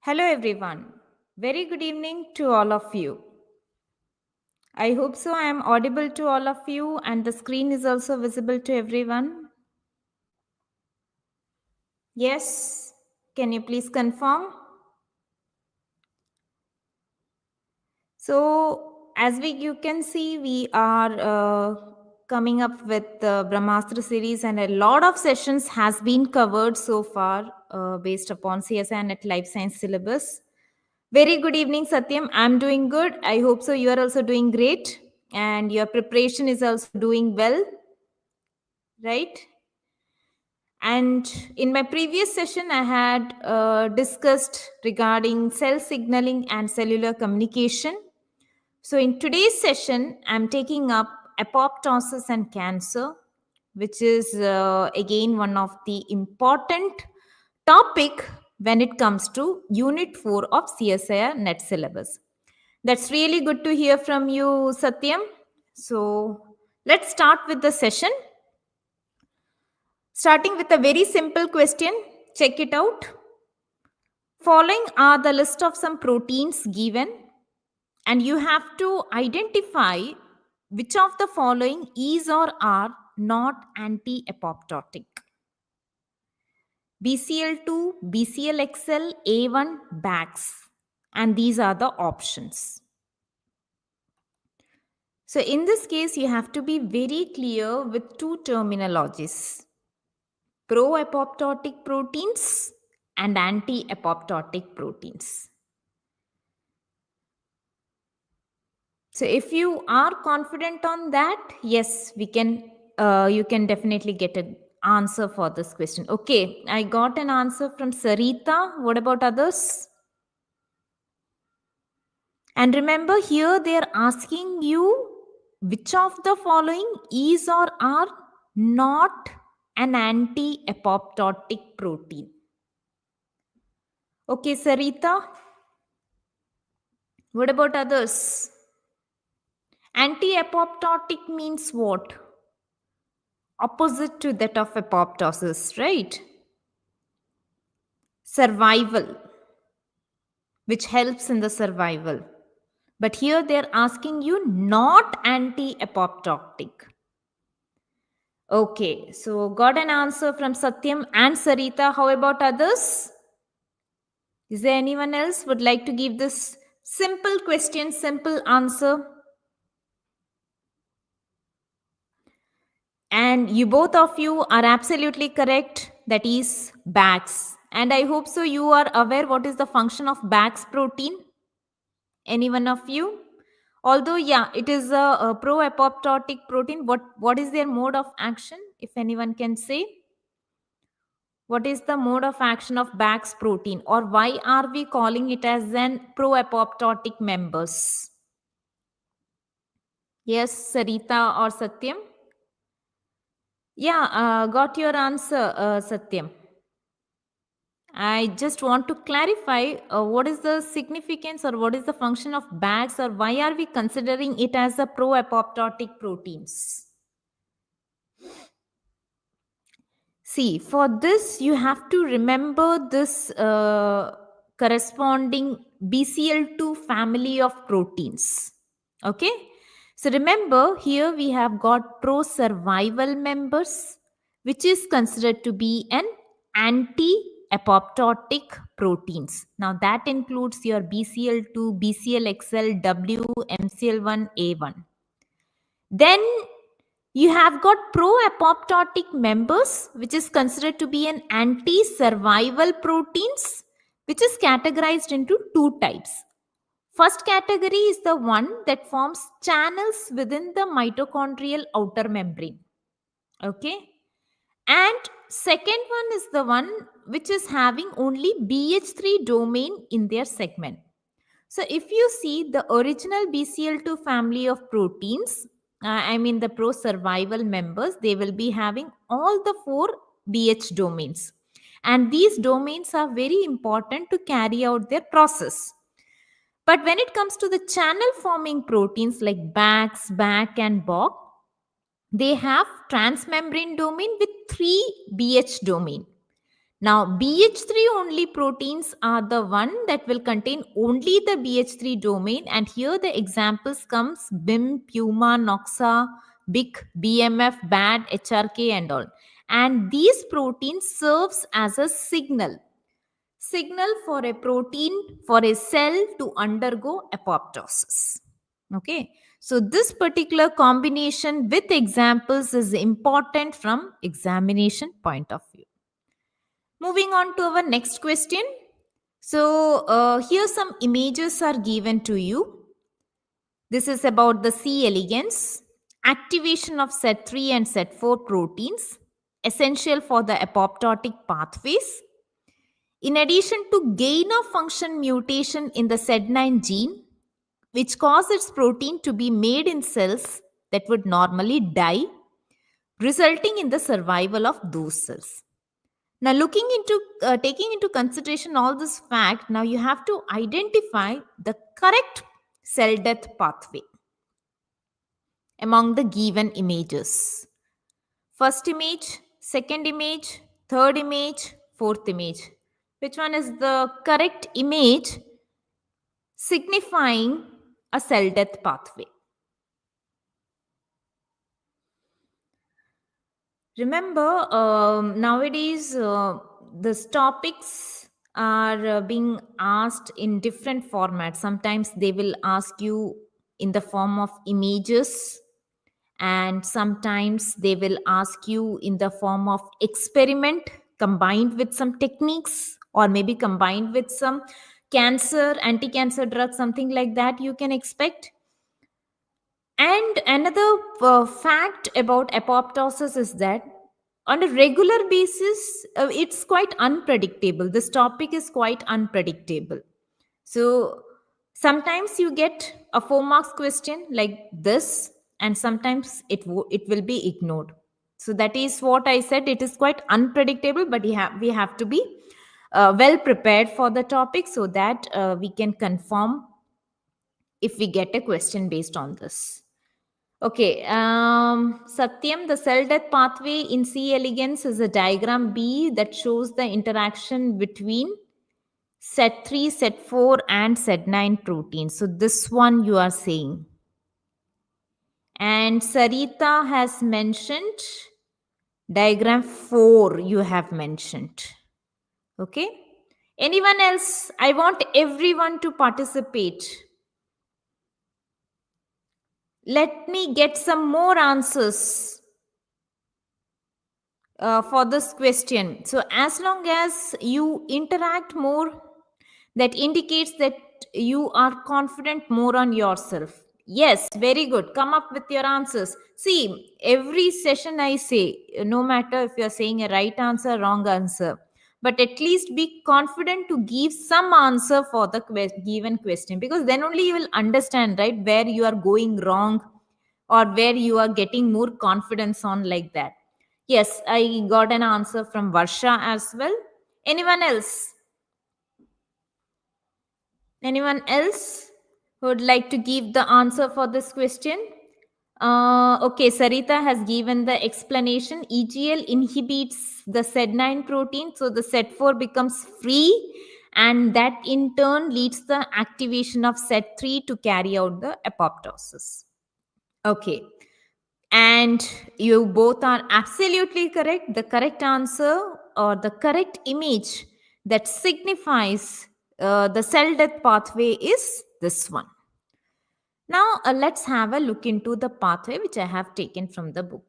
Hello everyone. Very good evening to all of you. I hope so I am audible to all of you and the screen is also visible to everyone. Yes, can you please confirm? So as you can see, we are coming up with the Brahmastra series and a lot of sessions has been covered so far based upon CSIR NET Life Science syllabus. Very good evening, Satyam. I'm doing good. I hope so. You are also doing great. And your preparation is also doing well, right? And in my previous session, I had discussed regarding cell signaling and cellular communication. So in today's session, I'm taking up apoptosis and cancer, which is again one of the important topic when it comes to Unit 4 of CSIR NET syllabus. That's really good to hear from you, Satyam. So let's start with the session. Starting with a very simple question. Check it out. Following are the list of some proteins given, and you have to identify which of the following is or are not anti-apoptotic. BCL2, BCLXL, A1, BAX. And these are the options. So in this case, you have to be very clear with two terminologies: pro-apoptotic proteins and anti-apoptotic proteins. So if you are confident on that, yes, we can. You can definitely get an answer for this question. Okay, I got an answer from Sarita. What about others? And remember, here they are asking you which of the following is or are not an anti-apoptotic protein. Okay, Sarita. What about others? Anti-apoptotic means what? Opposite to that of apoptosis, right? Survival, which helps in the survival. But here they're asking you not anti-apoptotic. Okay, so got an answer from Satyam and Sarita. How about others? Is there anyone else would like to give this simple question, simple answer? And you both of you are absolutely correct. That is BAX. And I hope so you are aware what is the function of BAX protein. Any one of you? Although, yeah, it is a pro-apoptotic protein. What is their mode of action? If anyone can say. What is the mode of action of BAX protein? Or why are we calling it as an pro-apoptotic members? Yes, Sarita or Satyam? Yeah, got your answer, Satyam. I just want to clarify what is the significance or what is the function of BAX, or why are we considering it as a pro-apoptotic proteins? See, for this, you have to remember this corresponding BCL2 family of proteins. Okay. So remember, here we have got pro-survival members, which is considered to be an anti-apoptotic proteins. Now that includes your BCL2, BCLXL, W, MCL1, A1. Then you have got pro-apoptotic members, which is considered to be an anti-survival proteins, which is categorized into two types. First category is the one that forms channels within the mitochondrial outer membrane. Okay. And second one is the one which is having only BH3 domain in their segment. So if you see the original BCL2 family of proteins, the pro-survival members, they will be having all the 4 BH domains. And these domains are very important to carry out their process. But when it comes to the channel forming proteins like BAX, BAC and BOC, they have transmembrane domain with 3 BH domain. Now, BH3 only proteins are the one that will contain only the BH3 domain, and here the examples comes BIM, Puma, Noxa, BIC, BMF, BAD, HRK and all. And these proteins serves as a signal for a protein, for a cell to undergo apoptosis. Okay, so this particular combination with examples is important from examination point of view. Moving on to our next question. So here some images are given to you. This is about the C. elegans, activation of SET3 and SET4 proteins, essential for the apoptotic pathways. In addition to gain of function mutation in the SED9 gene, which cause its protein to be made in cells that would normally die, resulting in the survival of those cells. Now, looking into taking into consideration all this fact, now you have to identify the correct cell death pathway among the given images. First image, second image, third image, fourth image. Which one is the correct image signifying a cell death pathway? Remember, nowadays these topics are being asked in different formats. Sometimes they will ask you in the form of images, and sometimes they will ask you in the form of experiment combined with some techniques, or maybe combined with some anti-cancer drug, something like that you can expect. And another fact about apoptosis is that on a regular basis, it's quite unpredictable. This topic is quite unpredictable. So sometimes you get a 4 marks question like this, and sometimes it will be ignored. So that is what I said. It is quite unpredictable, but we have to be well prepared for the topic, so that we can confirm if we get a question based on this. Okay, Satyam, the cell death pathway in C. elegans is a diagram B that shows the interaction between SET3, SET4 and SED9 proteins. So this one you are saying. And Sarita has mentioned diagram 4 you have mentioned. Okay. Anyone else? I want everyone to participate. Let me get some more answers for this question. So as long as you interact more, that indicates that you are confident more on yourself. Yes, very good. Come up with your answers. See, every session I say, no matter if you're saying a right answer, wrong answer, but at least be confident to give some answer for the given question, because then only you will understand, right, where you are going wrong or where you are getting more confidence on, like that. Yes, I got an answer from Varsha as well. Anyone else? Anyone else who would like to give the answer for this question? Okay, Sarita has given the explanation. EGL inhibits the SED9 protein, so the SED4 becomes free, and that in turn leads the activation of SED3 to carry out the apoptosis. Okay, and you both are absolutely correct. The correct answer, or the correct image that signifies the cell death pathway is this one. Now, let's have a look into the pathway which I have taken from the book.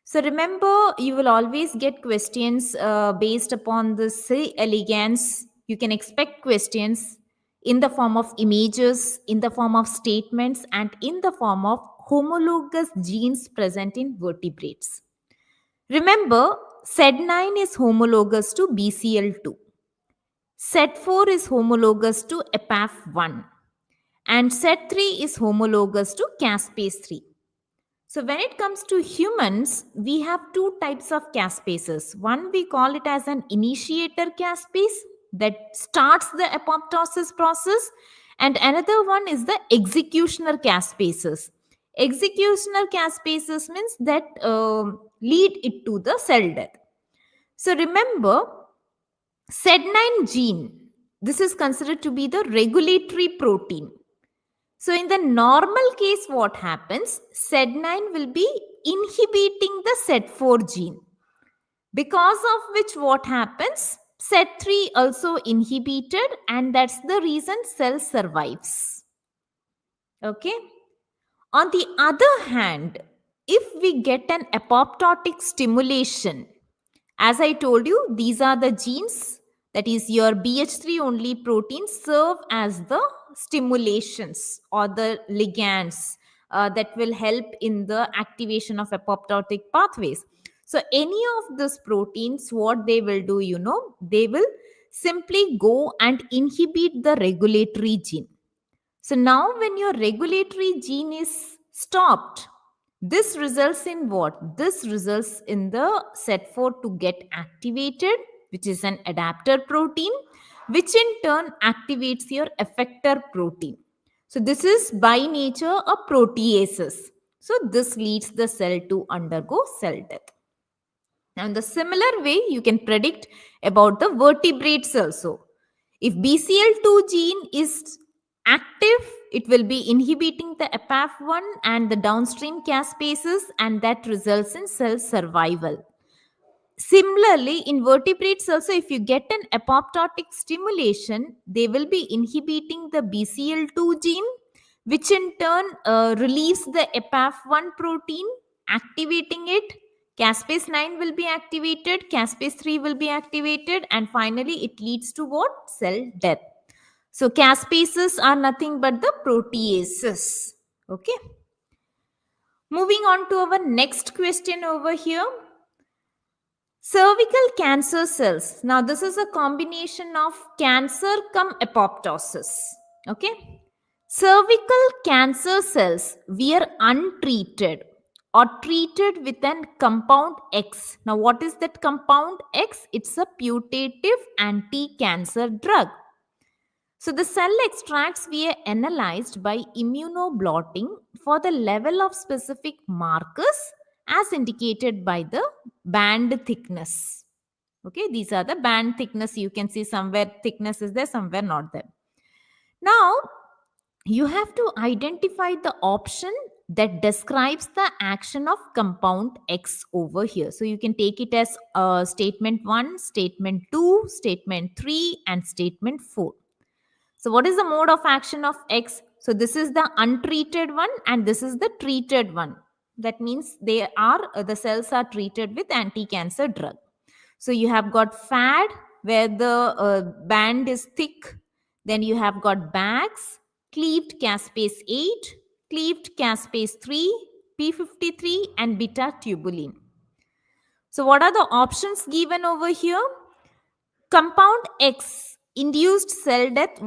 So remember, you will always get questions based upon the C. elegans. You can expect questions in the form of images, in the form of statements, and in the form of homologous genes present in vertebrates. Remember, SED9 is homologous to BCL2. SED4 is homologous to EPAF1. And SED3 is homologous to Caspase3. So when it comes to humans, we have two types of caspases. One, we call it as an initiator caspase that starts the apoptosis process, and another one is the executioner caspases. Executioner caspases means that lead it to the cell death. So remember, SED9 gene, this is considered to be the regulatory protein. So in the normal case, what happens? SED9 will be inhibiting the SED4 gene. Because of which what happens? SED3 also inhibited, and that's the reason cell survives. Okay. On the other hand, if we get an apoptotic stimulation, as I told you, these are the genes, that is your BH3 only proteins serve as the stimulations or the ligands that will help in the activation of apoptotic pathways. So any of these proteins, what they will do, they will simply go and inhibit the regulatory gene. So now when your regulatory gene is stopped, this results in what? This results in the SET4 to get activated, which is an adapter protein, which in turn activates your effector protein. So this is by nature a proteases. So this leads the cell to undergo cell death. Now, in the similar way, you can predict about the vertebrates also. If BCL2 gene is active, it will be inhibiting the APAF1 and the downstream caspases, and that results in cell survival. Similarly, in vertebrates also, if you get an apoptotic stimulation, they will be inhibiting the BCL2 gene, which in turn relieves the APAF1 protein, activating it. Caspase 9 will be activated, caspase 3 will be activated, and finally it leads to what? Cell death. So caspases are nothing but the proteases. Okay. Moving on to our next question over here. Cervical cancer cells. Now, this is a combination of cancer cum apoptosis. Okay. Cervical cancer cells were untreated or treated with an compound X. Now, what is that compound X? It's a putative anti-cancer drug. So the cell extracts were analyzed by immunoblotting for the level of specific markers as indicated by the band thickness. Okay, these are the band thickness. You can see somewhere thickness is there, somewhere not there. Now, you have to identify the option that describes the action of compound X over here. So you can take it as statement 1, statement 2, statement 3, and statement 4. So what is the mode of action of X? So this is the untreated one and this is the treated one. That means the cells are treated with anti-cancer drug. So you have got FAD where the band is thick. Then you have got bags, cleaved caspase 8, cleaved caspase 3, P53 and beta tubulin. So what are the options given over here? Compound X induced cell death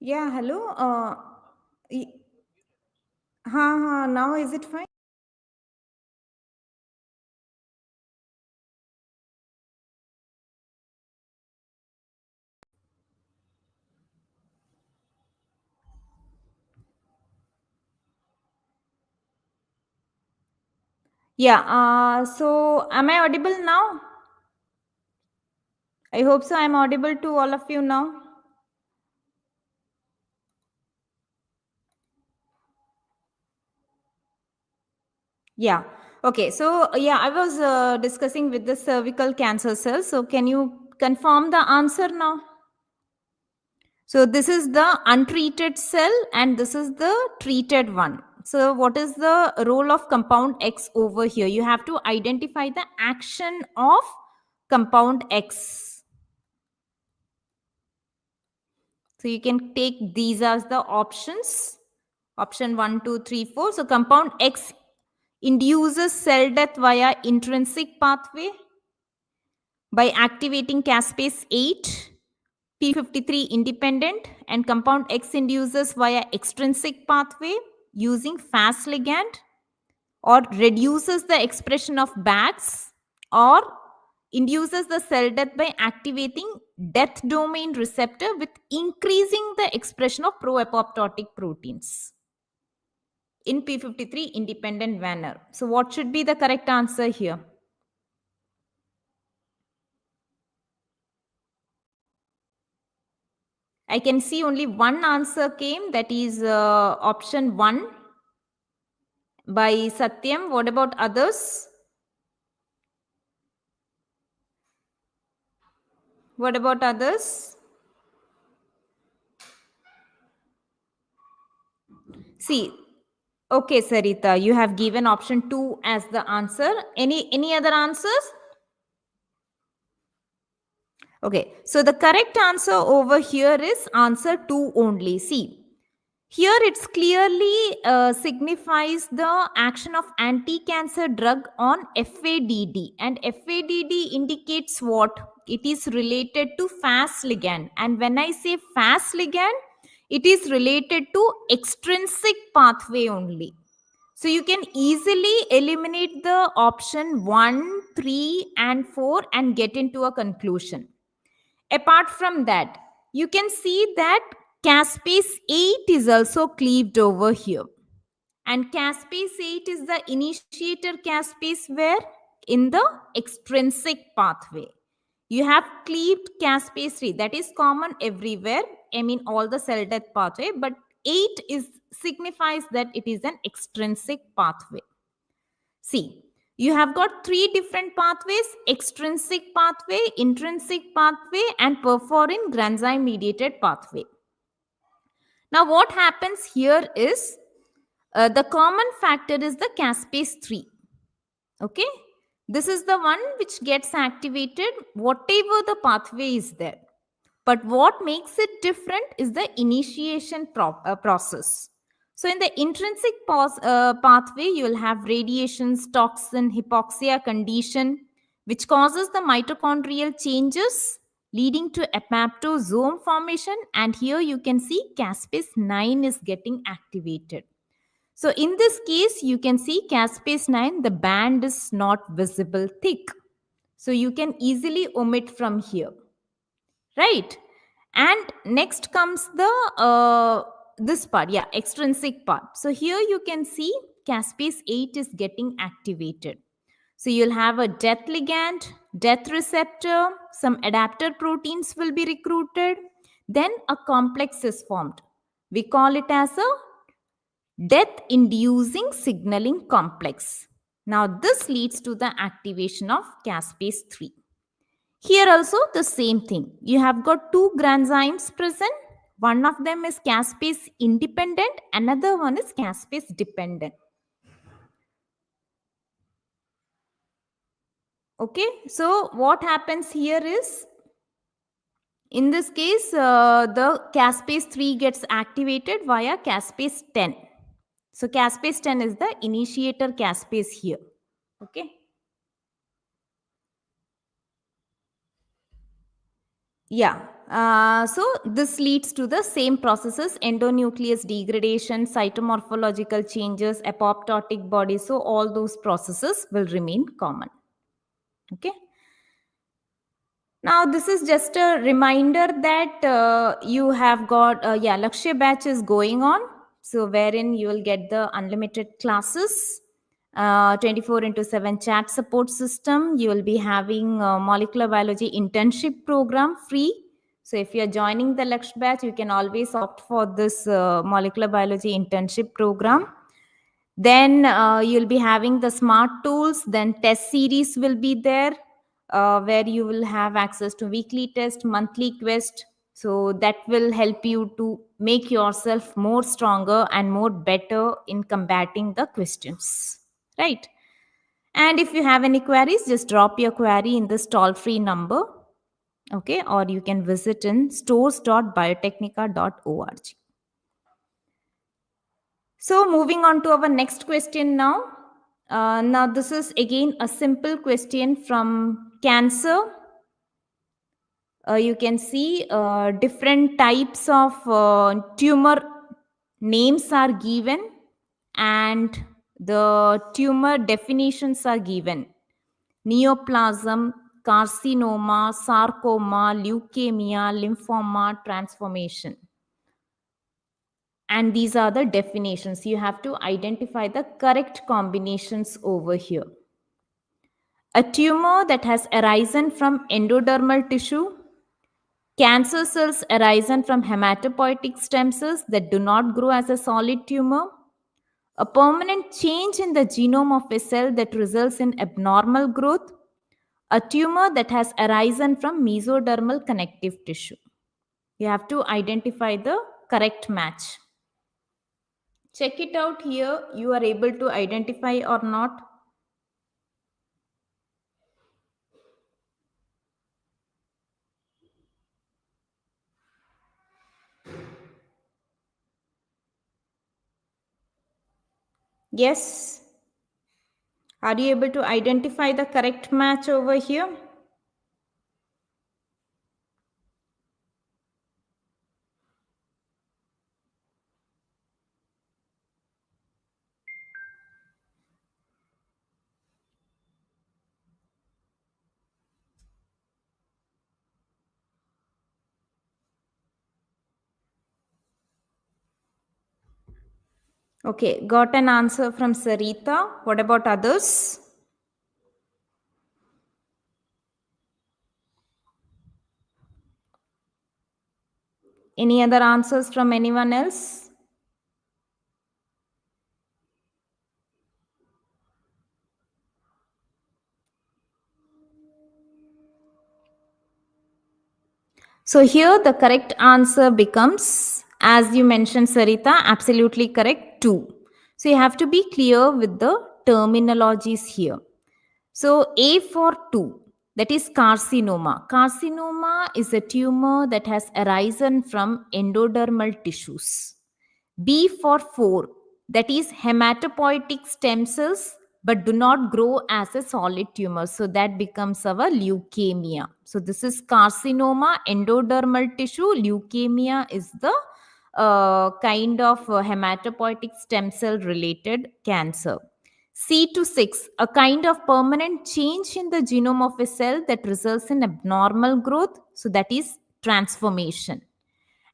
Yeah, hello. Y- now is it fine? Yeah, so am I audible now? I hope so. I'm audible to all of you now. Yeah. Okay. So, yeah, I was discussing with the cervical cancer cells. So, can you confirm the answer now? So, this is the untreated cell and this is the treated one. So, what is the role of compound X over here? You have to identify the action of compound X. So you can take these as the options. Option 1, 2, 3, 4. So compound X induces cell death via intrinsic pathway by activating caspase 8, P53 independent, and compound X induces via extrinsic pathway using Fas ligand, or reduces the expression of BAX, or induces the cell death by activating death domain receptor with increasing the expression of pro-apoptotic proteins in P53 independent manner. So what should be the correct answer here? I can see only one answer came, that is option 1 by Satyam. What about others? What about others? See, okay, Sarita, you have given option 2 as the answer. Any other answers? Okay, so the correct answer over here is answer 2 only. See, here it's clearly signifies the action of anti-cancer drug on FADD, and FADD indicates what? It is related to Fas ligand, and when I say Fas ligand, it is related to extrinsic pathway only. So you can easily eliminate the option 1, 3 and 4 and get into a conclusion. Apart from that, you can see that caspase 8 is also cleaved over here. And caspase 8 is the initiator caspase where? In the extrinsic pathway. You have cleaved caspase 3. That is common everywhere. I mean all the cell death pathway. But 8 is signifies that it is an extrinsic pathway. See, you have got 3 different pathways: extrinsic pathway, intrinsic pathway, and perforin granzyme mediated pathway. Now, what happens here is the common factor is the caspase 3. Okay, this is the one which gets activated, whatever the pathway is there. But what makes it different is the initiation process. So in the intrinsic pathway, you will have radiations, toxin, hypoxia condition, which causes the mitochondrial changes leading to apoptosome formation. And here you can see caspase 9 is getting activated. So in this case, you can see caspase 9, the band is not visible thick. So you can easily omit from here. Right? And next comes the this part, yeah, extrinsic part. So here you can see caspase 8 is getting activated. So you'll have a death ligand, death receptor, some adapter proteins will be recruited, then a complex is formed. We call it as a death inducing signaling complex. Now this leads to the activation of caspase 3. Here also the same thing. You have got 2 granzymes present. One of them is caspase independent, another one is caspase dependent. Okay, so what happens here is, in this case, the caspase 3 gets activated via caspase 10. So caspase 10 is the initiator caspase here. Okay. Yeah. So this leads to the same processes: endonuclease degradation, cytomorphological changes, apoptotic body. So all those processes will remain common. Okay. Now this is just a reminder that you have got Lakshya batch is going on. So wherein you will get the unlimited classes, 24/7 chat support system. You will be having molecular biology internship program free. So if you are joining the Lakshya batch, you can always opt for this molecular biology internship program. Then you'll be having the smart tools. Then test series will be there, where you will have access to weekly test, monthly quest. So that will help you to make yourself more stronger and more better in combating the questions, right? And if you have any queries, just drop your query in this toll-free number, okay? Or you can visit in stores.biotechnica.org. So moving on to our next question now. Now this is again a simple question from cancer. You can see different types of tumor names are given and the tumor definitions are given: neoplasm, carcinoma, sarcoma, leukemia, lymphoma, transformation. And these are the definitions. You have to identify the correct combinations over here. A tumor that has arisen from endodermal tissue, cancer cells arisen from hematopoietic stem cells that do not grow as a solid tumor, a permanent change in the genome of a cell that results in abnormal growth, a tumor that has arisen from mesodermal connective tissue. You have to identify the correct match. Check it out here. You are able to identify or not. Yes. Are you able to identify the correct match over here? Okay, got an answer from Sarita. What about others? Any other answers from anyone else? So here the correct answer becomes, as you mentioned, Sarita, absolutely correct, 2. So you have to be clear with the terminologies here. So A for 2, that is carcinoma. Carcinoma is a tumor that has arisen from endodermal tissues. B for 4, that is hematopoietic stem cells but do not grow as a solid tumor. So that becomes our leukemia. So this is carcinoma, endodermal tissue. Leukemia is the kind of hematopoietic stem cell related cancer. C to 6, a kind of permanent change in the genome of a cell that results in abnormal growth. So that is transformation.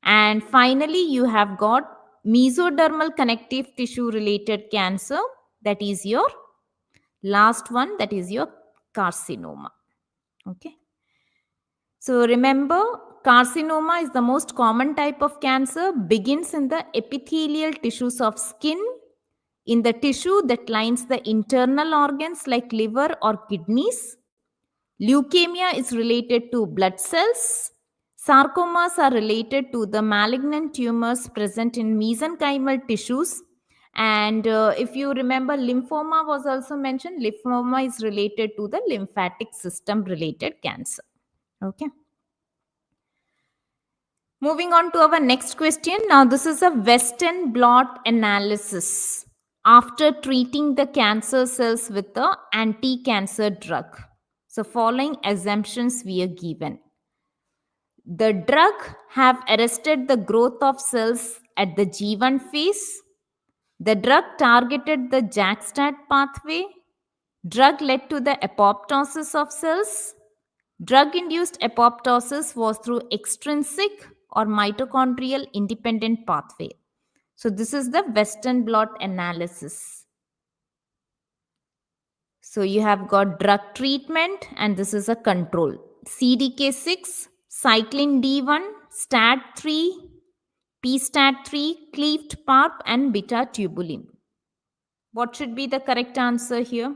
And finally, you have got mesodermal connective tissue related cancer. That is your last one. That is your carcinoma. Okay. So remember, carcinoma is the most common type of cancer, begins in the epithelial tissues of skin, in the tissue that lines the internal organs like liver or kidneys. Leukemia is related to blood cells. Sarcomas are related to the malignant tumors present in mesenchymal tissues. And if you remember, lymphoma was also mentioned. Lymphoma is related to the lymphatic system related cancer. Okay. Moving on to our next question. Now, this is a Western blot analysis after treating the cancer cells with the anti-cancer drug. So, following assumptions we are given. The drug have arrested the growth of cells at the G1 phase. The drug targeted the JAK-STAT pathway. Drug led to the apoptosis of cells. Drug-induced apoptosis was through extrinsic or mitochondrial independent pathway. So this is the Western blot analysis. So you have got drug treatment and this is a control. CDK6, cyclin D1, STAT3, PSTAT3, cleaved PARP and beta tubulin. What should be the correct answer here?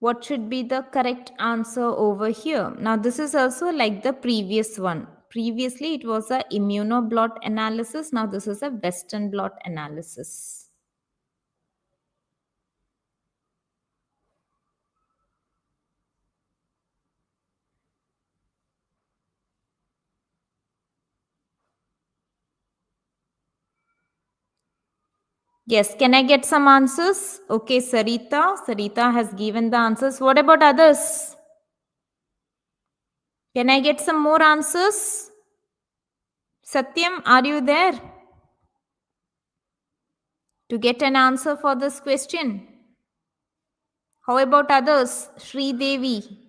What should be the correct answer over here? Now, this is also like the previous one. Previously, it was a immunoblot analysis. Now, this is a Western blot analysis. Yes, can I get some answers? Okay, Sarita. Sarita has given the answers. What about others? Can I get some more answers? Satyam, are you there? To get an answer for this question. How about others? Sri Devi.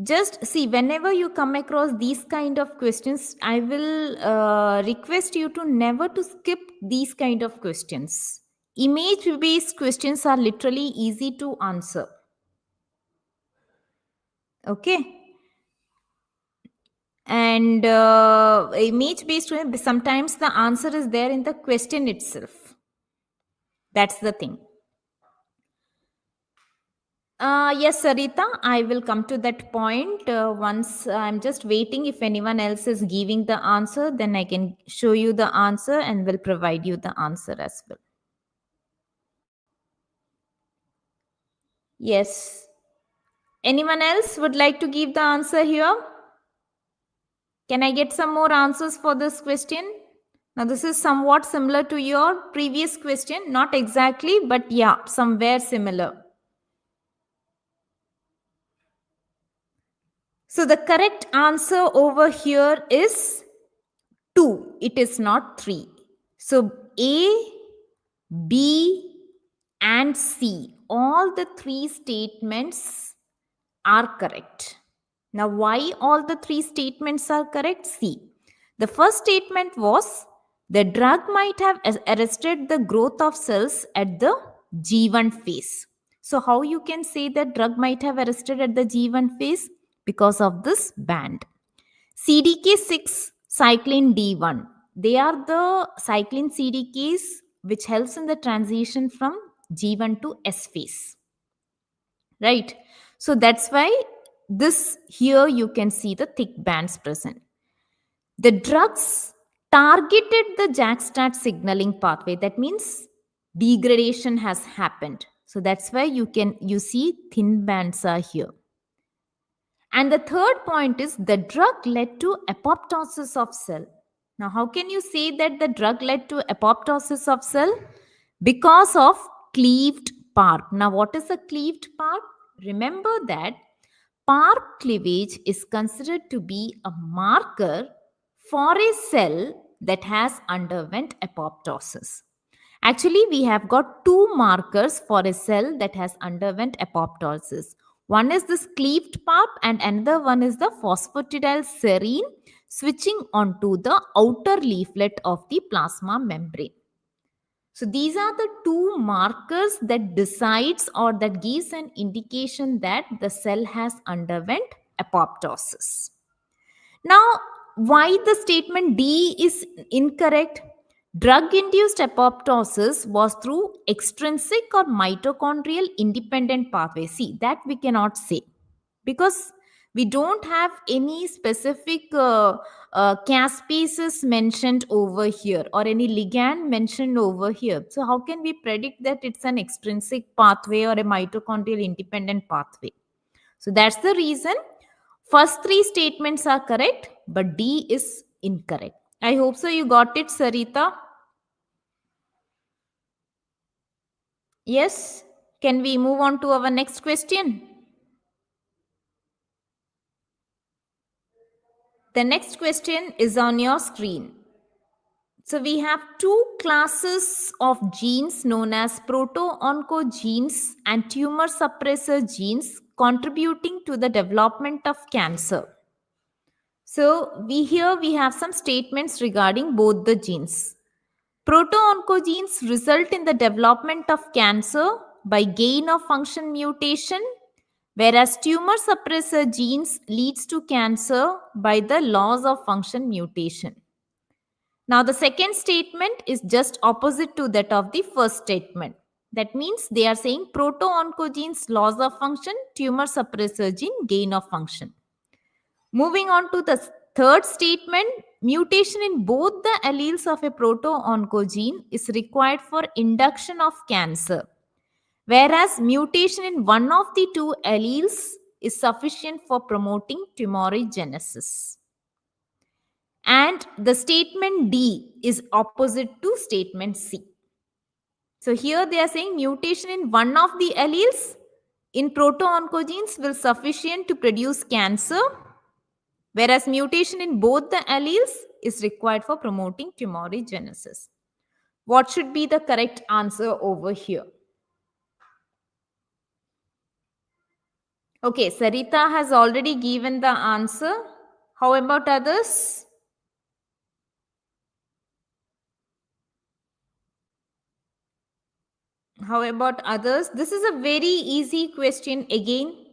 Just see, whenever you come across these kind of questions, I will request you to never to skip these kind of questions. Image based questions are literally easy to answer. Okay. And image based, sometimes the answer is there in the question itself. That's the thing. Yes, Sarita, I will come to that point once. I'm just waiting if anyone else is giving the answer, then I can show you the answer and will provide you the answer as well. Yes. Anyone else would like to give the answer here? Can I get some more answers for this question? Now, this is somewhat similar to your previous question. Not exactly, but yeah, somewhere similar. So the correct answer over here is 2. It is not 3. So A, B, and C, all the 3 statements are correct. Now, why all the 3 statements are correct? See, the first statement was the drug might have arrested the growth of cells at the G1 phase. So, how you can say that drug might have arrested at the G1 phase? Because of this band. CDK6, cyclin D1. They are the cyclin CDKs which helps in the transition from G1 to S phase. Right? So that's why this here you can see the thick bands present. The drugs targeted the JAK-STAT signaling pathway. That means degradation has happened. So that's why you see thin bands are here. And the third point is the drug led to apoptosis of cell. Now, how can you say that the drug led to apoptosis of cell? Because of cleaved PARP. Now, what is a cleaved PARP? Remember that PARP cleavage is considered to be a marker for a cell that has underwent apoptosis. Actually, we have got 2 markers for a cell that has underwent apoptosis. One is this cleaved PARP and another one is the phosphatidyl serine switching onto the outer leaflet of the plasma membrane. So these are the 2 markers that decides or that gives an indication that the cell has underwent apoptosis. Now, why the statement D is incorrect? Drug-induced apoptosis was through extrinsic or mitochondrial independent pathway. See, that we cannot say because We don't have any specific caspases mentioned over here or any ligand mentioned over here. So how can we predict that it's an extrinsic pathway or a mitochondrial independent pathway? So that's the reason first three statements are correct, but D is incorrect. I hope so you got it, Sarita. Yes? Can we move on to our next question? The next question is on your screen. So we have two classes of genes known as proto-oncogenes and tumor suppressor genes contributing to the development of cancer. So here we have some statements regarding both the genes. Proto-oncogenes result in the development of cancer by gain of function mutation, whereas tumor suppressor genes leads to cancer by the loss of function mutation. Now, the second statement is just opposite to that of the first statement. That means they are saying proto-oncogenes loss of function, tumor suppressor gene gain of function. Moving on to the third statement, mutation in both the alleles of a proto-oncogene is required for induction of cancer, whereas mutation in one of the two alleles is sufficient for promoting tumorigenesis. And the statement D is opposite to statement C. So here they are saying mutation in one of the alleles in proto-oncogenes will sufficient to produce cancer, whereas mutation in both the alleles is required for promoting tumorigenesis. What should be the correct answer over here? Okay, Sarita has already given the answer. How about others? How about others? This is a very easy question again.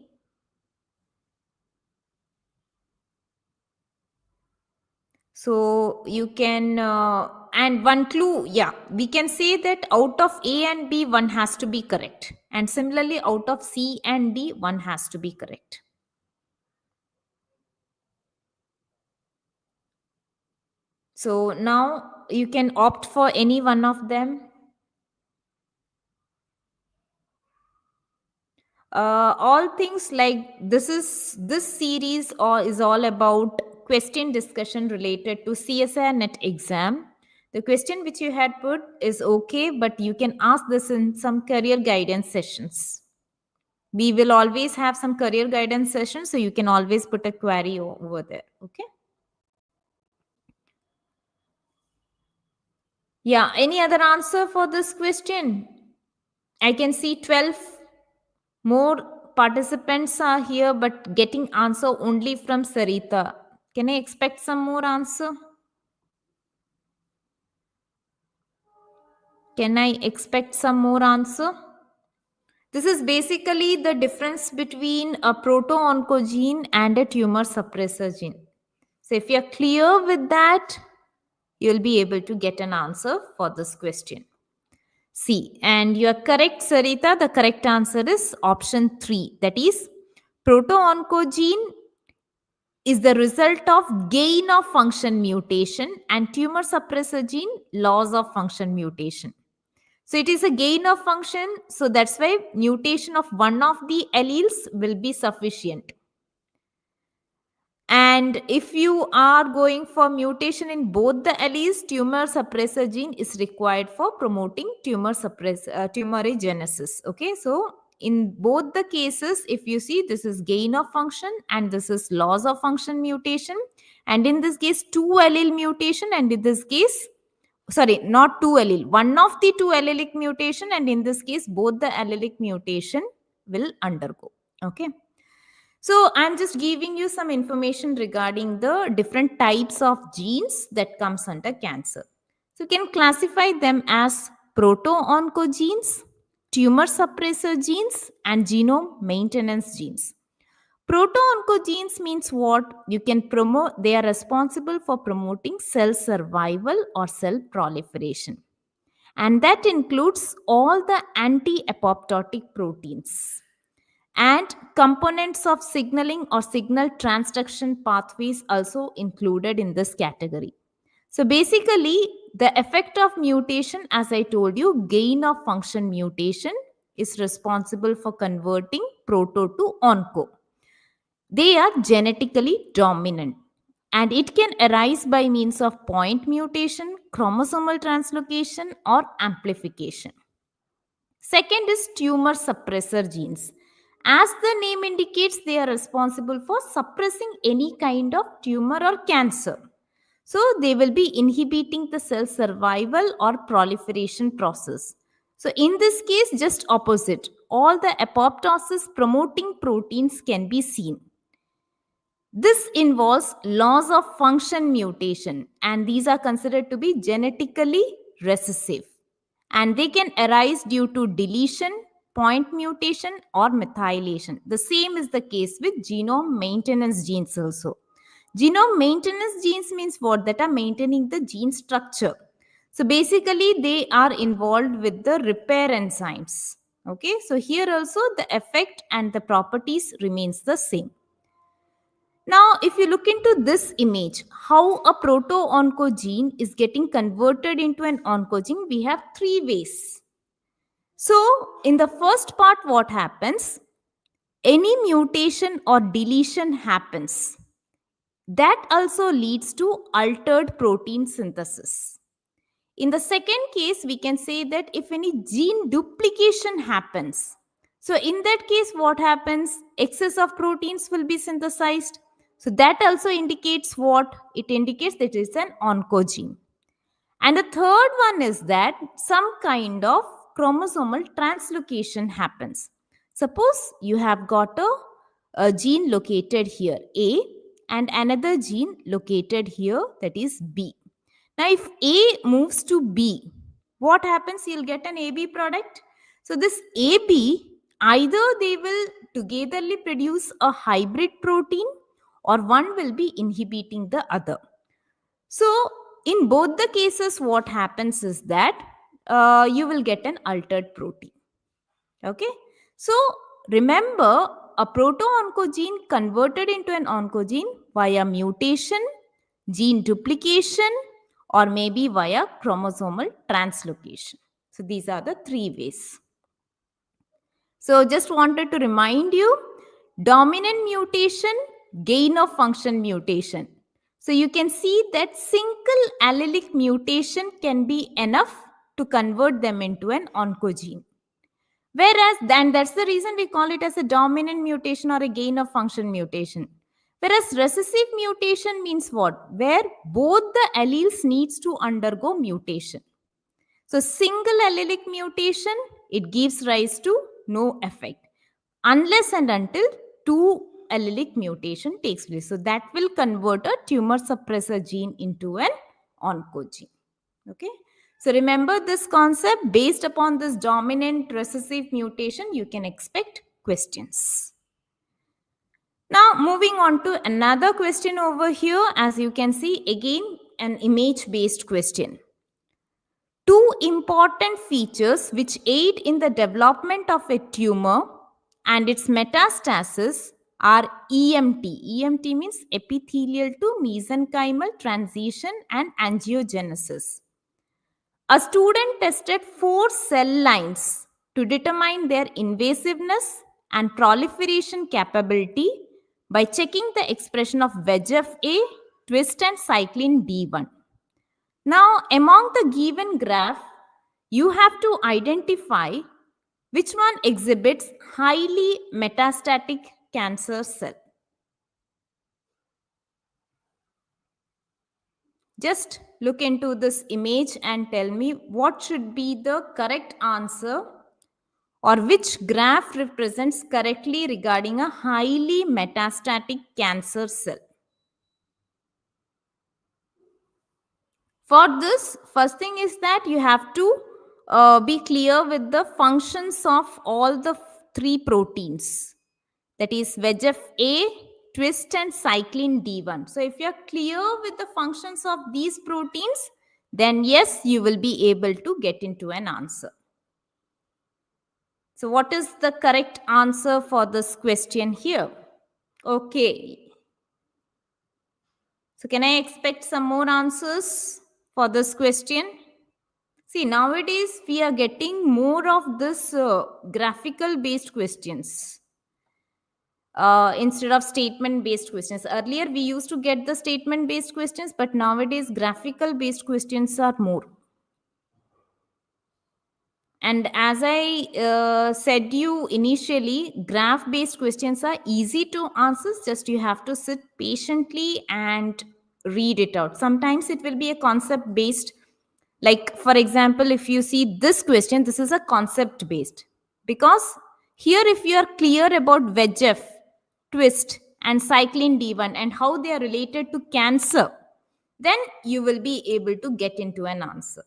So you can, and one clue, yeah, we can say that out of A and B, one has to be correct. And similarly, out of C and D, one has to be correct. So now you can opt for any one of them. All things like this series is all about question discussion related to CSIR NET exam. The question which you had put is okay, but you can ask this in some career guidance sessions. We will always have some career guidance sessions, so you can always put a query over there. Okay. Yeah. Any other answer for this question? I can see 12 more participants are here, but getting answer only from Sarita. Can I expect some more answer? Can I expect some more answer? This is basically the difference between a proto-oncogene and a tumor suppressor gene. So if you're clear with that, you'll be able to get an answer for this question. C. And you're correct, Sarita. The correct answer is option 3. That is, proto-oncogene is the result of gain of function mutation and tumor suppressor gene loss of function mutation. So it is a gain of function. So that's why mutation of one of the alleles will be sufficient. And if you are going for mutation in both the alleles, tumor suppressor gene is required for promoting tumorigenesis. Okay, so in both the cases, if you see, this is gain of function and this is loss of function mutation. And in this case, 2 allele mutation, and in this case, sorry, not 2 allele, one of the 2 allelic mutation, and in this case, both the allelic mutation will undergo. Okay. So I'm just giving you some information regarding the different types of genes that comes under cancer. So you can classify them as proto-oncogenes, tumor suppressor genes, and genome maintenance genes. Proto-oncogenes means what? You can promote, they are responsible for promoting cell survival or cell proliferation. And that includes all the anti-apoptotic proteins. and components of signaling or signal transduction pathways also included in this category. So basically, the effect of mutation, as I told you, gain of function mutation is responsible for converting proto to onco. They are genetically dominant and it can arise by means of point mutation, chromosomal translocation, or amplification. Second is tumor suppressor genes. As the name indicates, they are responsible for suppressing any kind of tumor or cancer. So they will be inhibiting the cell survival or proliferation process. So in this case, just opposite. All the apoptosis promoting proteins can be seen. This involves loss of function mutation, and these are considered to be genetically recessive. And they can arise due to deletion, point mutation, or methylation. The same is the case with genome maintenance genes also. Genome maintenance genes means what? That are maintaining the gene structure. So basically, they are involved with the repair enzymes. Okay, so here also the effect and the properties remains the same. Now, if you look into this image, how a proto-oncogene is getting converted into an oncogene, we have three ways. So, in the first part, what happens? Any mutation or deletion happens. That also leads to altered protein synthesis. In the second case, we can say that if any gene duplication happens, so in that case, what happens? Excess of proteins will be synthesized. So that also indicates what? It indicates that it is an oncogene. And the third one is that some kind of chromosomal translocation happens. Suppose you have got a gene located here, A, and another gene located here, that is B. Now, if A moves to B, what happens? You'll get an AB product. So this AB, either they will togetherly produce a hybrid protein or one will be inhibiting the other. So in both the cases, what happens is that you will get an altered protein. Okay. So remember, a proto-oncogene converted into an oncogene via mutation, gene duplication, or maybe via chromosomal translocation. So these are the three ways. So just wanted to remind you, dominant mutation, gain of function mutation. So you can see that single allelic mutation can be enough to convert them into an oncogene. Whereas, then that's the reason we call it as a dominant mutation or a gain of function mutation. Whereas recessive mutation means what? Where both the alleles needs to undergo mutation. So single allelic mutation, it gives rise to no effect unless and until two allelic mutation takes place. So that will convert a tumor suppressor gene into an oncogene. Okay. So remember this concept. Based upon this dominant recessive mutation, you can expect questions. Now moving on to another question over here. As you can see, again an image based question. Two important features which aid in the development of a tumor and its metastasis are EMT. EMT means epithelial to mesenchymal transition and angiogenesis. A student tested 4 cell lines to determine their invasiveness and proliferation capability by checking the expression of VEGF-A, twist and cyclin D1. Now, among the given graph, you have to identify which one exhibits highly metastatic cancer cell. Just look into this image and tell me what should be the correct answer or which graph represents correctly regarding a highly metastatic cancer cell. For this, first thing is that you have to be clear with the functions of all the three proteins. That is VEGF-A, twist and cyclin D1. So if you are clear with the functions of these proteins, then yes, you will be able to get into an answer. So what is the correct answer for this question here? Okay. So can I expect some more answers for this question? See, nowadays we are getting more of this graphical based questions instead of statement based questions. Earlier we used to get the statement based questions, but nowadays graphical based questions are more. And as I said you initially, graph based questions are easy to answer, just you have to sit patiently and read it out. Sometimes it will be a concept based. Like, for example, if you see this question, this is a concept based. Because here, if you are clear about VEGF, twist, and cyclin D1 and how they are related to cancer, then you will be able to get into an answer.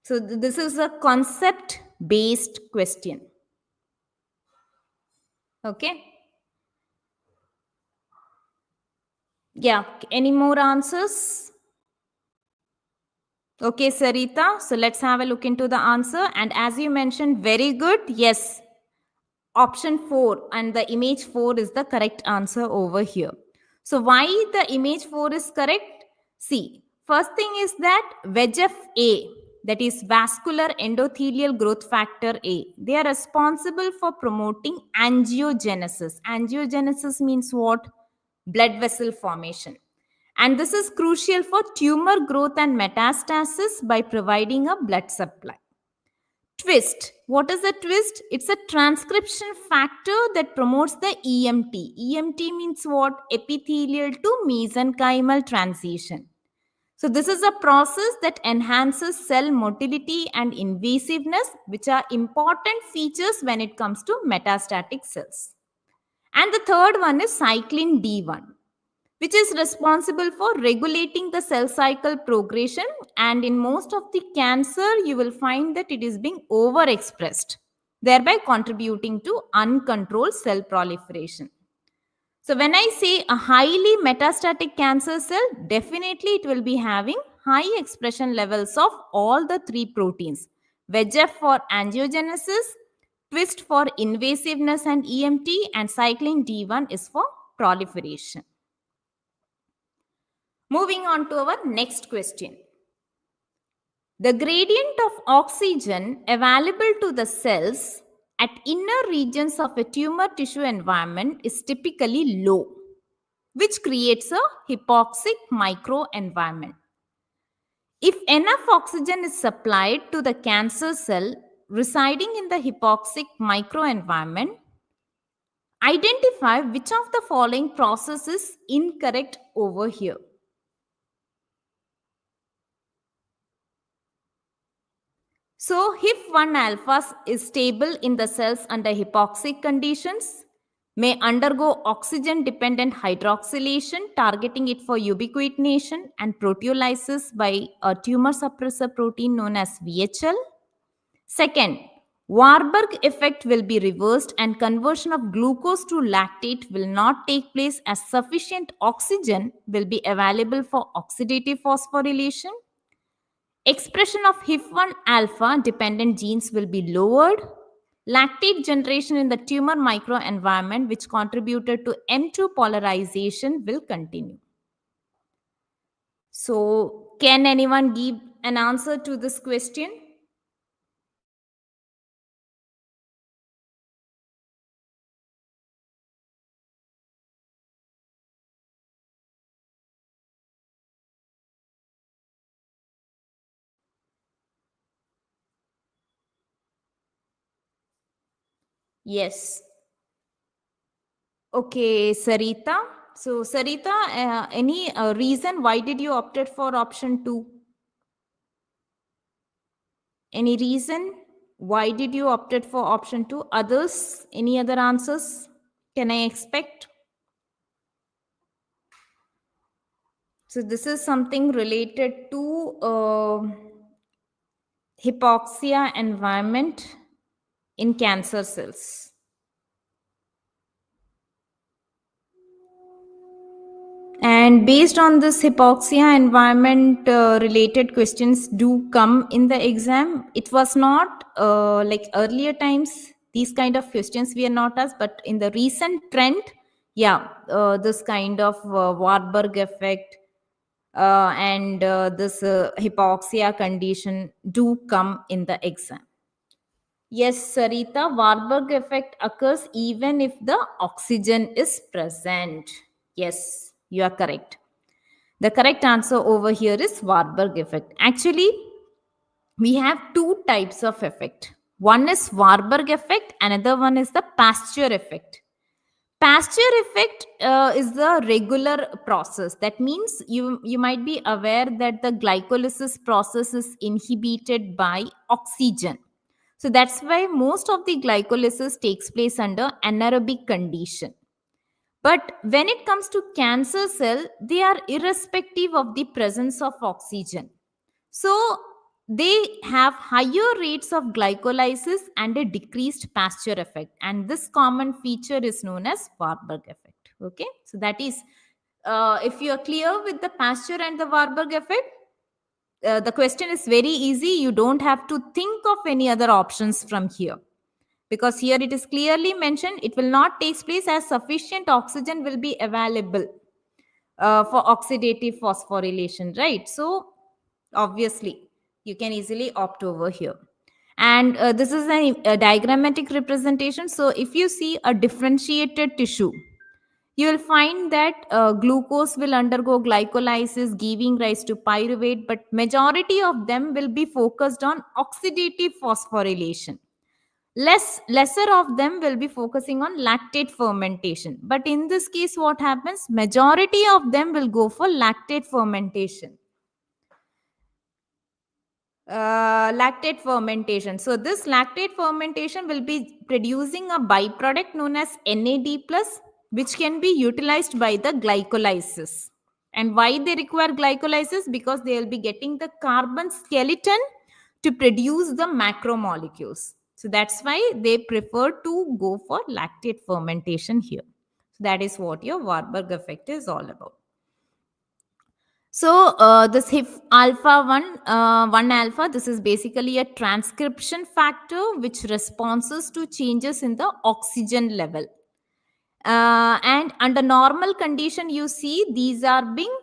So this is a concept based question. Okay. Yeah. Any more answers? Okay, Sarita. So let's have a look into the answer. And as you mentioned, very good. Yes. Option 4 and the image 4 is the correct answer over here. So why the image 4 is correct? See, first thing is that VEGF-A, that is vascular endothelial growth factor A, they are responsible for promoting angiogenesis. Angiogenesis means what? Blood vessel formation. And this is crucial for tumor growth and metastasis by providing a blood supply. Twist. What is a twist? It's a transcription factor that promotes the EMT. EMT means what? Epithelial to mesenchymal transition. So this is a process that enhances cell motility and invasiveness, which are important features when it comes to metastatic cells. And the third one is cyclin D1, which is responsible for regulating the cell cycle progression. And in most of the cancer, you will find that it is being overexpressed, thereby contributing to uncontrolled cell proliferation. So when I say a highly metastatic cancer cell, definitely it will be having high expression levels of all the three proteins. VEGF for angiogenesis, twist for invasiveness and EMT, and cyclin D1 is for proliferation. Moving on to our next question. The gradient of oxygen available to the cells at inner regions of a tumor tissue environment is typically low, which creates a hypoxic microenvironment. If enough oxygen is supplied to the cancer cell residing in the hypoxic microenvironment, identify which of the following process is incorrect over here. So, HIF1 alpha is stable in the cells under hypoxic conditions, may undergo oxygen-dependent hydroxylation, targeting it for ubiquitination and proteolysis by a tumor suppressor protein known as VHL. Second, Warburg effect will be reversed and conversion of glucose to lactate will not take place as sufficient oxygen will be available for oxidative phosphorylation. Expression of HIF1 alpha dependent genes will be lowered. Lactate generation in the tumor microenvironment, which contributed to M2 polarization, will continue. So, can anyone give an answer to this question? Yes. Okay, Sarita. So, Sarita, any reason why did you opted for option 2? Any reason why did you opted for option 2? Others, any other answers can I expect? So this is something related to hypoxia environment in cancer cells. And based on this, hypoxia environment related questions do come in the exam. It was not like earlier times, these kind of questions we are not asked, but in the recent trend, yeah, this kind of Warburg effect and this hypoxia condition do come in the exam. Yes, Sarita, Warburg effect occurs even if the oxygen is present. Yes, you are correct. The correct answer over here is Warburg effect. Actually, we have two types of effect. One is Warburg effect, another one is the Pasteur effect. Pasteur effect is the regular process. That means you might be aware that the glycolysis process is inhibited by oxygen. So that's why most of the glycolysis takes place under anaerobic condition. But when it comes to cancer cell, they are irrespective of the presence of oxygen. So they have higher rates of glycolysis and a decreased Pasteur effect. And this common feature is known as Warburg effect. Okay, so that is, if you are clear with the Pasteur and the Warburg effect, the question is very easy. You don't have to think of any other options from here, because here it is clearly mentioned it will not take place as sufficient oxygen will be available for oxidative phosphorylation, right? So obviously you can easily opt over here. And this is a diagrammatic representation. So if you see a differentiated tissue, you will find that glucose will undergo glycolysis giving rise to pyruvate, but majority of them will be focused on oxidative phosphorylation. Lesser of them will be focusing on lactate fermentation. But in this case, what happens? Majority of them will go for lactate fermentation. Lactate fermentation. So this lactate fermentation will be producing a byproduct known as NAD+, which can be utilized by the glycolysis. And why they require glycolysis? Because they will be getting the carbon skeleton to produce the macromolecules. So that's why they prefer to go for lactate fermentation here. So that is what your Warburg effect is all about. So this HIF alpha 1 alpha, this is basically a transcription factor which responses to changes in the oxygen level. And under normal condition, you see these are being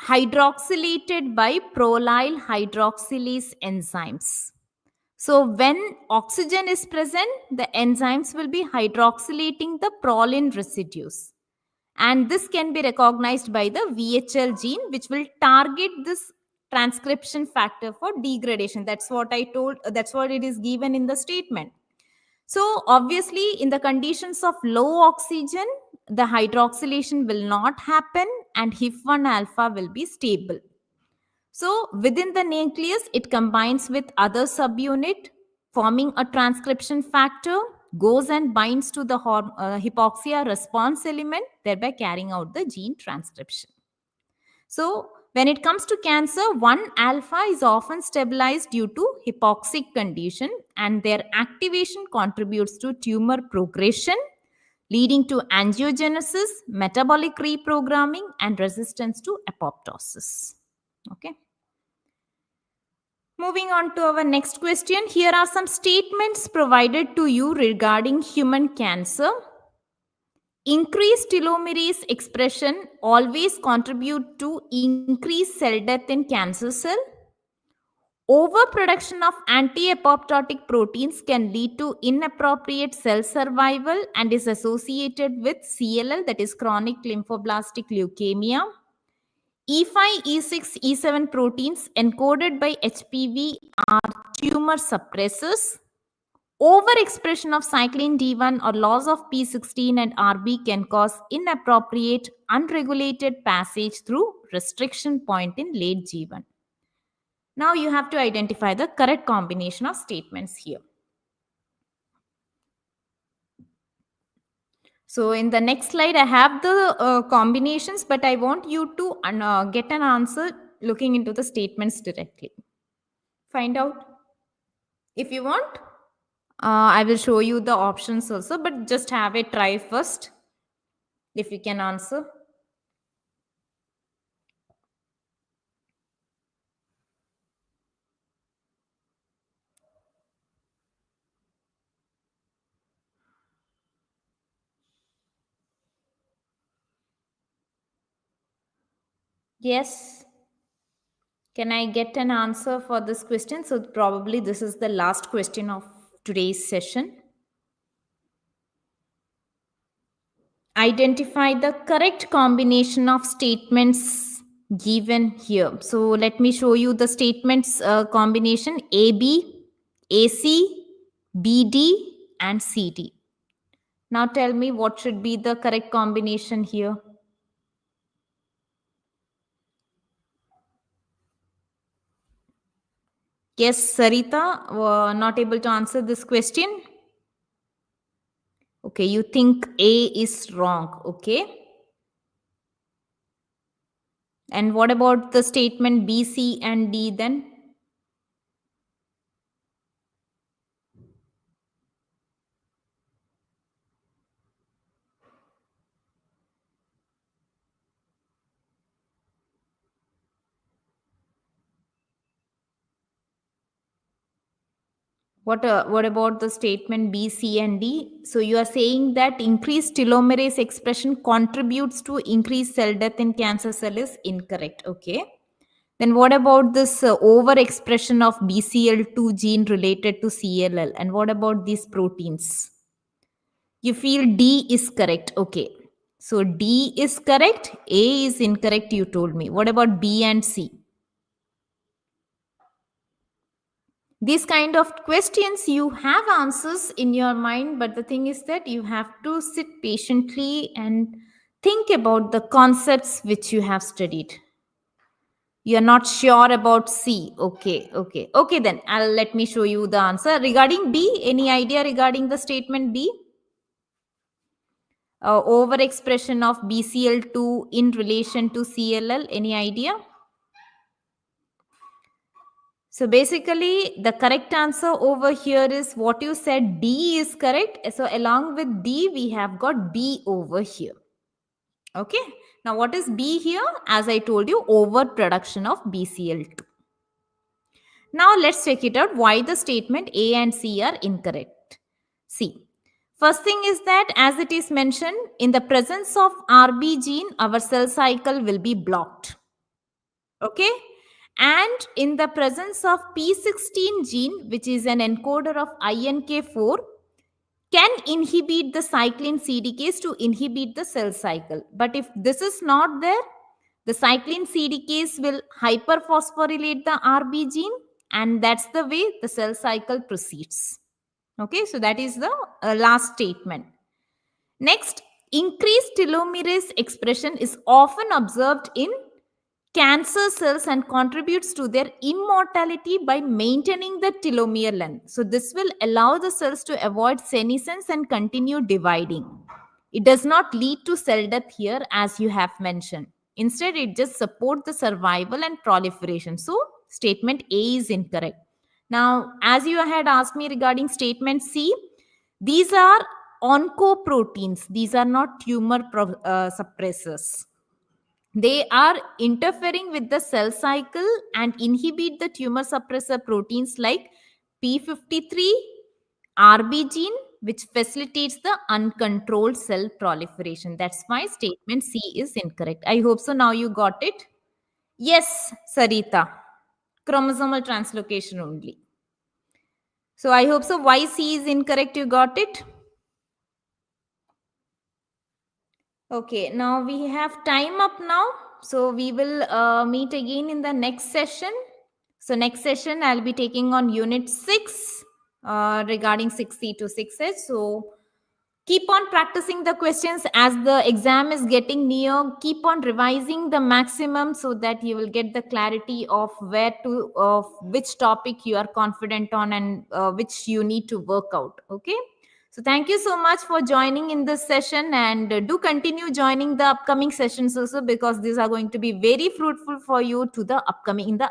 hydroxylated by prolyl hydroxylase enzymes. So when oxygen is present, the enzymes will be hydroxylating the proline residues. And this can be recognized by the VHL gene, which will target this transcription factor for degradation. That's what I told, that's what it is given in the statement. So obviously, in the conditions of low oxygen, the hydroxylation will not happen and HIF1 alpha will be stable. So within the nucleus, it combines with other subunit, forming a transcription factor, goes and binds to the hypoxia response element, thereby carrying out the gene transcription. So when it comes to cancer, 1 alpha is often stabilized due to hypoxic condition, and their activation contributes to tumor progression, leading to angiogenesis, metabolic reprogramming, and resistance to apoptosis. Okay. Moving on to our next question. Here are some statements provided to you regarding human cancer. Increased telomerase expression always contribute to increased cell death in cancer cell. Overproduction of anti-apoptotic proteins can lead to inappropriate cell survival and is associated with CLL, that is chronic lymphoblastic leukemia. E5, E6, E7 proteins encoded by HPV are tumor suppressors. Overexpression of cyclin D1 or loss of P16 and RB can cause inappropriate, unregulated passage through restriction point in late G1. Now you have to identify the correct combination of statements here. So in the next slide, I have the combinations, but I want you to get an answer looking into the statements directly. Find out. If you want, I will show you the options also, but just have a try first if you can answer. Yes. Can I get an answer for this question? So probably this is the last question of today's session. Identify the correct combination of statements given here. So let me show you the statements combination AB, AC, BD and CD. Now tell me what should be the correct combination here. Yes, Sarita, not able to answer this question. Okay, you think A is wrong. Okay. And what about the statement B, C, and D then? What about the statement B, C, and D? So you are saying that increased telomerase expression contributes to increased cell death in cancer cell is incorrect. Okay. Then what about this overexpression of BCL2 gene related to CLL? And what about these proteins? You feel D is correct. Okay. So D is correct. A is incorrect, you told me. What about B and C? These kind of questions, you have answers in your mind, but the thing is that you have to sit patiently and think about the concepts which you have studied. You're not sure about C. Okay, then let me show you the answer. Regarding B, any idea regarding the statement B? Overexpression of BCL2 in relation to CLL, any idea? So basically, the correct answer over here is what you said, D is correct. So along with D, we have got B over here. Okay. Now what is B here? As I told you, overproduction of BCL2. Now let's check it out why the statement A and C are incorrect. See, first thing is that as it is mentioned, in the presence of RB gene, our cell cycle will be blocked. Okay. And in the presence of P16 gene, which is an encoder of INK4, can inhibit the cyclin CDKs to inhibit the cell cycle. But if this is not there, the cyclin CDKs will hyperphosphorylate the RB gene, and that's the way the cell cycle proceeds. Okay, so that is the last statement. Next, increased telomerase expression is often observed in cancer cells and contributes to their immortality by maintaining the telomere length. So this will allow the cells to avoid senescence and continue dividing. It does not lead to cell death here as you have mentioned. Instead, it just supports the survival and proliferation. So statement A is incorrect. Now, as you had asked me regarding statement C, these are oncoproteins. These are not tumor suppressors. They are interfering with the cell cycle and inhibit the tumor suppressor proteins like P53, RB gene, which facilitates the uncontrolled cell proliferation. That's why statement C is incorrect. I hope so. Now you got it. Yes, Sarita. Chromosomal translocation only. So I hope so. Why C is incorrect? You got it. Okay, now we have time up now. So we will meet again in the next session. So next session, I'll be taking on unit 6 regarding 6C to 6H. So keep on practicing the questions as the exam is getting near. Keep on revising the maximum so that you will get the clarity of which topic you are confident on and which you need to work out. Okay. So thank you so much for joining in this session, and do continue joining the upcoming sessions also, because these are going to be very fruitful for you in the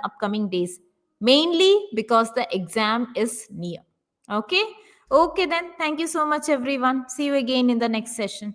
upcoming days, mainly because the exam is near. Okay. Okay then. Thank you so much everyone. See you again in the next session.